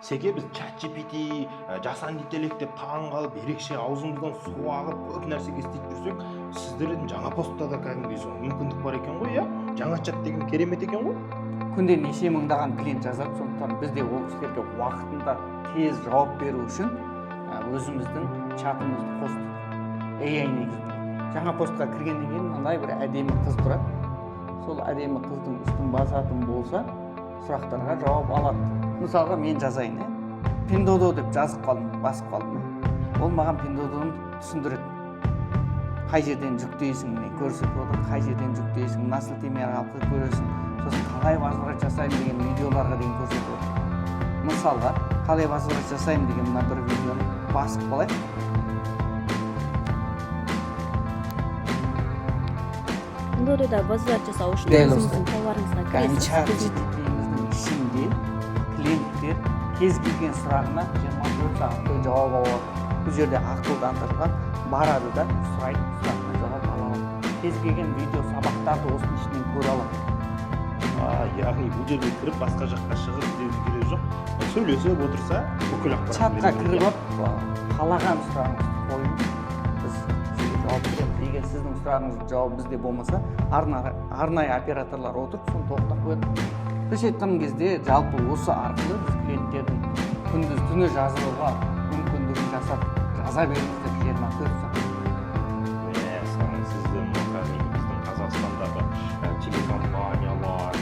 Seге біз ChatGPT, жасанды интеллект деп таң қалып, ерекше аузымыздан су ағып, көп нәрсеге істеп жүрсек, сіздердің жаңа постта да кәдімгідей сол мүмкіндік бар екен ғой, иә? Жаңа чат деген керемет екен ғой. Күнде неше мыңдаған клиент жазады, сондықтан біз де ол кісілерге уақытында тез жауап беру үшін өзіміздің чатымызды қостық. AI негізінде. Жаңа постқа кіргеннен кейін мынандай бір әдемі қыз тұрады. Сол әдемі қыздың үстін басатын болса, сұрақтарға жауап алады. Мысалға мен жазайын, Pindodo деп жазып қалдым, басып қалдым. Ол маған Pindodo'ны түсіндіреді. Қай жерден жүктейсің, көрсетіп отыр, қай жерден жүктейсің, мына сілтеме арқылы көресің, сосын қалай возврат жасаймын деген видеоларға дейін көрсетіп отыр. Мысалға, қалай возврат жасаймын деген мына бір видеоны басып қалайық. Pindodo'да возврат жасау үшін өзіңіздің товарыңызға кіресіз. Ішінде клиенттер кез келген сұрағына 24 сағат бойы жауап алады. Бұл жерде ақылдандырылған барады да сұрайды, сұрағына жауап алады. Кез келген видео сабақтарды осының ішінен көре алады. Яғни бұл жерге кіріп басқа жаққа шығып іздеудің керегі жоқ. Сөйлесіп отырса, бүкіл ақпарат чатқа кіріп қалаған сұрағыңызды қойып, біз сізге жауап береміз. Егер сіздің сұрағыңыздың жауабы бізде болмаса, арнайы операторлар отырып, соны тоқтап қояды. Біз айтқан кезде жалпы осы арқылы біз клиенттердің күндіз түні жазылуға мүмкіндігін жасап жаза беріңіз деп 24 сағат. Сіздің біздің Қазақстандағы телекомпаниялар,